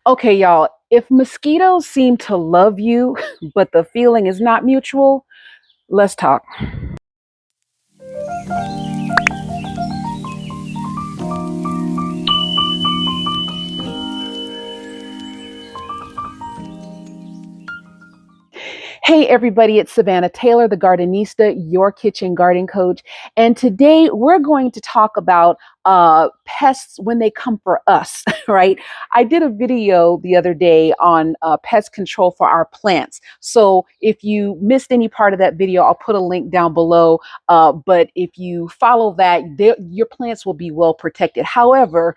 Okay, y'all, if mosquitoes seem to love you, but the feeling is not mutual, let's talk. Hey everybody, it's Savannah Taylor, the Gardenista, your kitchen garden coach. And today we're going to talk about pests when they come for us, right? I did a video the other day on pest control for our plants. So if you missed any part of that video, I'll put a link down below. But if you follow that, your plants will be well protected. However,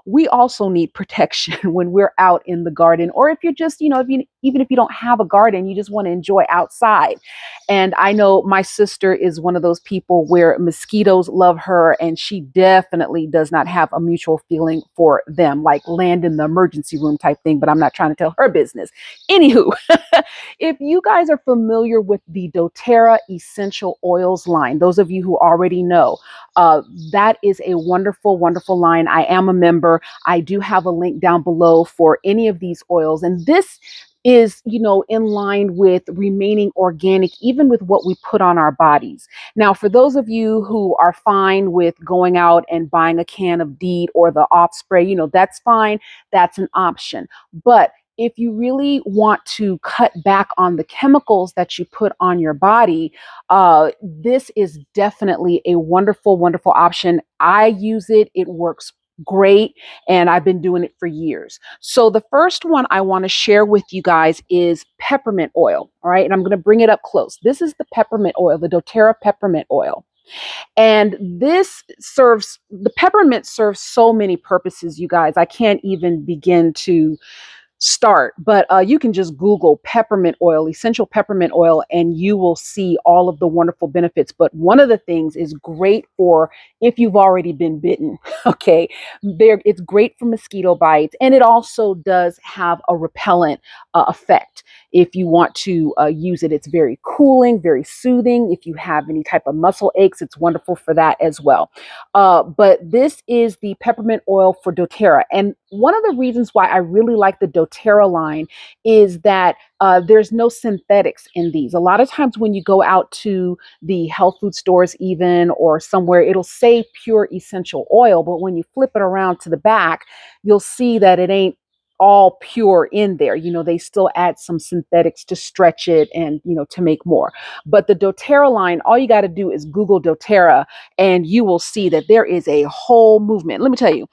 we also need protection when we're out in the garden, or if you're just, even if you don't have a garden, you just want to enjoy outside. And I know my sister is one of those people where mosquitoes love her, and she definitely does not have a mutual feeling for them, like land in the emergency room type thing. But I'm not trying to tell her business. Anywho, if you guys are familiar with the doTERRA Essential Oils line, those of you who already know, uh, that is a wonderful, wonderful line. I am a member. I do have a link down below for any of these oils. And this is, in line with remaining organic, even with what we put on our bodies. Now, for those of you who are fine with going out and buying a can of DEET or the off spray, that's fine. That's an option. But if you really want to cut back on the chemicals that you put on your body, this is definitely a wonderful, wonderful option. I use it. It works great, and I've been doing it for years. So the first one I want to share with you guys is peppermint oil. All right, and I'm going to bring it up close. This is the peppermint oil, the doTERRA peppermint oil. And the peppermint serves so many purposes, you guys. I can't even begin to start, but you can just Google peppermint oil, essential peppermint oil, and you will see all of the wonderful benefits. But one of the things is great for if you've already been bitten. Okay, it's great for mosquito bites, and it also does have a repellent effect. If you want to use it, it's very cooling, very soothing. If you have any type of muscle aches, it's wonderful for that as well. But this is the peppermint oil for doTERRA. And one of the reasons why I really like the doTERRA line is that there's no synthetics in these. A lot of times when you go out to the health food stores, even or somewhere, it'll say pure essential oil. But when you flip it around to the back, you'll see that it ain't all pure in there. They still add some synthetics to stretch it and, to make more. But the doTERRA line, all you got to do is Google doTERRA and you will see that there is a whole movement. Let me tell you,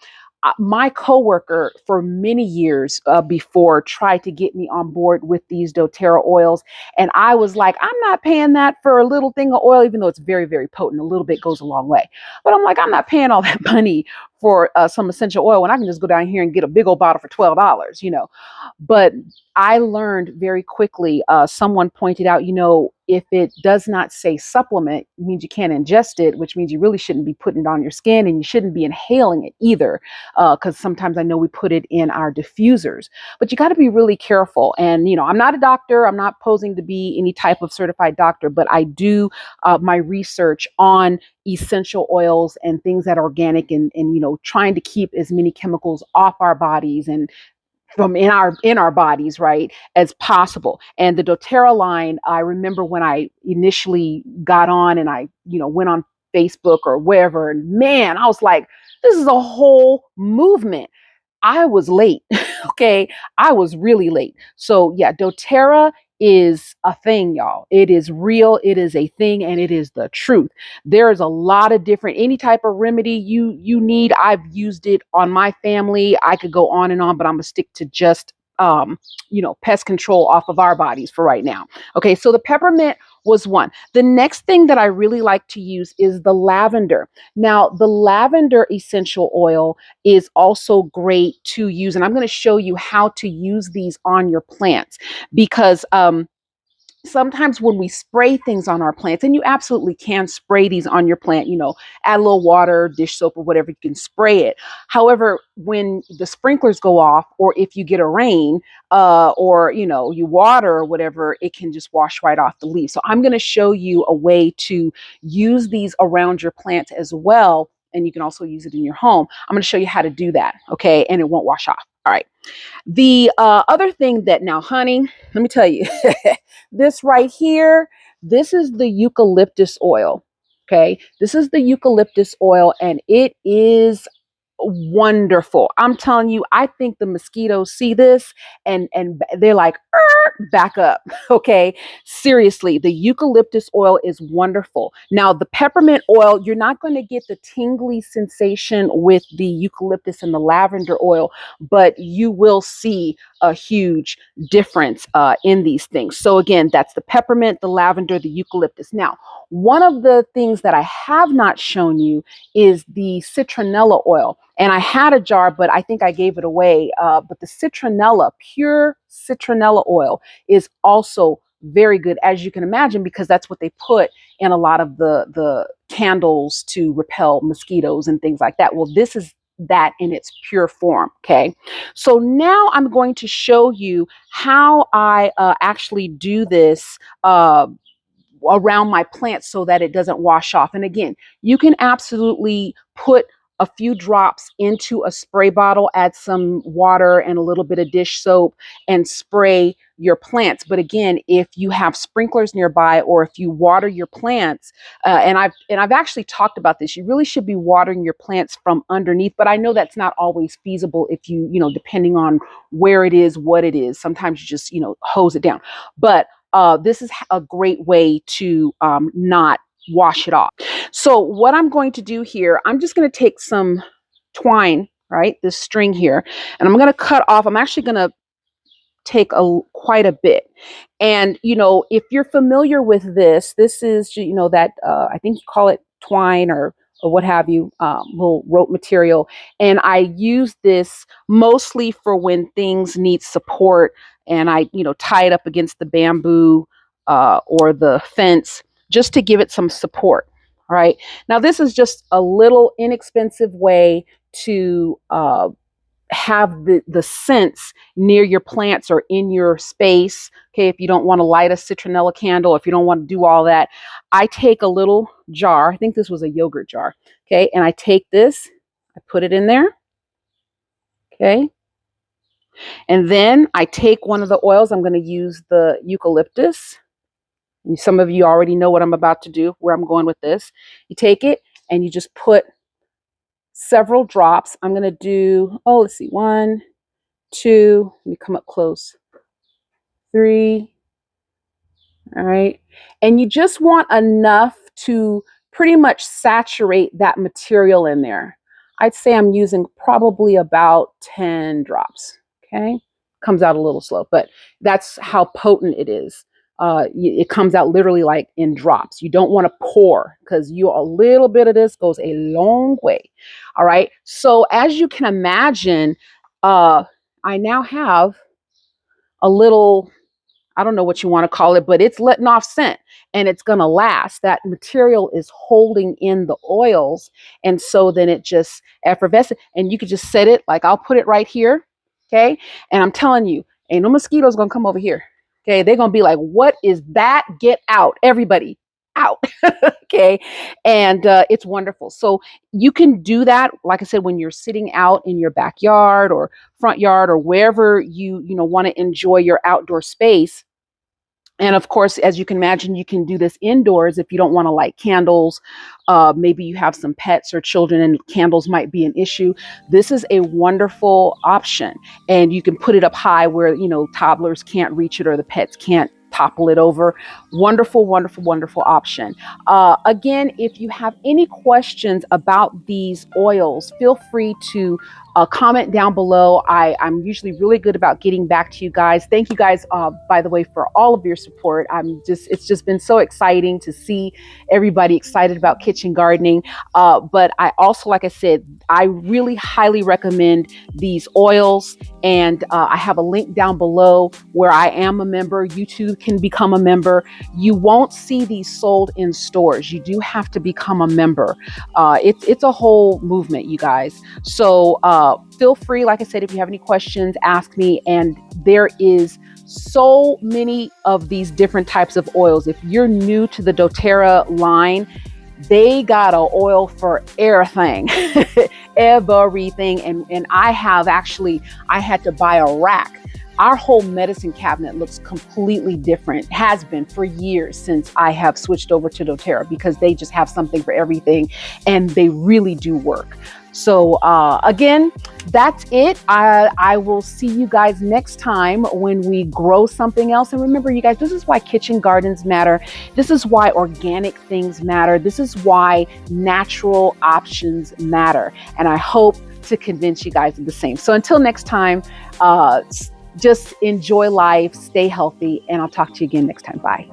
my coworker for many years before tried to get me on board with these doTERRA oils. And I was like, I'm not paying that for a little thing of oil, even though it's very, very potent. A little bit goes a long way. But I'm like, I'm not paying all that money for some essential oil when I can just go down here and get a big old bottle for $12. But I learned very quickly, someone pointed out, if it does not say supplement, it means you can't ingest it, which means you really shouldn't be putting it on your skin, and you shouldn't be inhaling it either, because sometimes I know we put it in our diffusers. But you got to be really careful. And, I'm not a doctor. I'm not posing to be any type of certified doctor, but I do my research on essential oils and things that are organic, and trying to keep as many chemicals off our bodies and from in our bodies, right, as possible. And the doTERRA line, I remember when I initially got on and I went on Facebook or wherever, and man, I was like, this is a whole movement. I was late. Okay. I was really late. So yeah, doTERRA is a thing, y'all. It is real. It is a thing, and it is the truth. There is a lot of different, any type of remedy you need. I've used it on my family. I could go on and on, but I'm gonna stick to just pest control off of our bodies for right now. Okay, so the peppermint was one. The next thing that I really like to use is the lavender. Now, the lavender essential oil is also great to use, and I'm going to show you how to use these on your plants because sometimes when we spray things on our plants, and you absolutely can spray these on your plant, add a little water, dish soap, or whatever, you can spray it. However, when the sprinklers go off, or if you get a rain, or you water or whatever, it can just wash right off the leaf. So I'm going to show you a way to use these around your plants as well. And you can also use it in your home. I'm going to show you how to do that. Okay. And it won't wash off. All right. The other thing that now, honey, let me tell you, this right here, this is the eucalyptus oil. Okay. This is the eucalyptus oil, and it is wonderful. I'm telling you, I think the mosquitoes see this and they're like, back up. Okay. Seriously, the eucalyptus oil is wonderful. Now, the peppermint oil, you're not going to get the tingly sensation with the eucalyptus and the lavender oil, but you will see a huge difference in these things. So again, that's the peppermint, the lavender, the eucalyptus. Now, one of the things that I have not shown you is the citronella oil. And I had a jar, but I think I gave it away. But the citronella, pure citronella oil, is also very good, as you can imagine, because that's what they put in a lot of the candles to repel mosquitoes and things like that. Well, this is that in its pure form. Okay. So now I'm going to show you how I actually do this around my plants so that it doesn't wash off. And again, you can absolutely put a few drops into a spray bottle, add some water and a little bit of dish soap and spray your plants. But again, if you have sprinklers nearby or if you water your plants, and I've actually talked about this, you really should be watering your plants from underneath. But I know that's not always feasible if depending on where it is, what it is. Sometimes you just hose it down. But this is a great way to not wash it off. So what I'm going to do here, I'm just going to take some twine, right, this string here, and I'm going to cut off. I'm actually going to take quite a bit. And if you're familiar with this is that I think you call it twine or what have you, little rope material. And I use this mostly for when things need support, and I tie it up against the bamboo or the fence just to give it some support. All right. Now this is just a little inexpensive way to have the scents near your plants or in your space. Okay, if you don't want to light a citronella candle, if you don't want to do all that, I take a little jar. I think this was a yogurt jar. Okay, and I take this, I put it in there. Okay, and then I take one of the oils. I'm going to use the eucalyptus. Some of you already know what I'm about to do, where I'm going with this. You take it and you just put several drops. I'm going to do, let's see, 1, 2, let me come up close, 3, all right. And you just want enough to pretty much saturate that material in there. I'd say I'm using probably about 10 drops, okay? Comes out a little slow, but that's how potent it is. It comes out literally like in drops. You don't want to pour because a little bit of this goes a long way, all right? So as you can imagine, I now have a little, I don't know what you want to call it, but it's letting off scent and it's going to last. That material is holding in the oils. And so then it just effervesces, and you could just set it, like I'll put it right here. Okay. And I'm telling you, ain't no mosquitoes going to come over here. Okay. They're going to be like, what is that? Get out, everybody out. Okay. And it's wonderful. So you can do that, like I said, when you're sitting out in your backyard or front yard or wherever you want to enjoy your outdoor space. And of course, as you can imagine, you can do this indoors if you don't want to light candles. Maybe you have some pets or children and candles might be an issue. This is a wonderful option. And you can put it up high where, toddlers can't reach it or the pets can't topple it over. Wonderful, wonderful, wonderful option. Again, if you have any questions about these oils, feel free to comment down below. I'm usually really good about getting back to you guys. Thank you guys, by the way, for all of your support. It's just been so exciting to see everybody excited about kitchen gardening. But I also, like I said, I really highly recommend these oils. And I have a link down below where I am a member. You too can become a member. You won't see these sold in stores. You do have to become a member. It's a whole movement, you guys. So feel free, like I said, if you have any questions, ask me. And there is so many of these different types of oils. If you're new to the doTERRA line, They got an oil for everything, everything. And I have actually, I had to buy a rack. Our whole medicine cabinet looks completely different, has been for years since I have switched over to doTERRA, because they just have something for everything and they really do work. So again, that's it. I will see you guys next time when we grow something else. And remember, you guys, this is why kitchen gardens matter. This is why organic things matter. This is why natural options matter. And I hope to convince you guys of the same. So until next time, just enjoy life, stay healthy, and I'll talk to you again next time. Bye.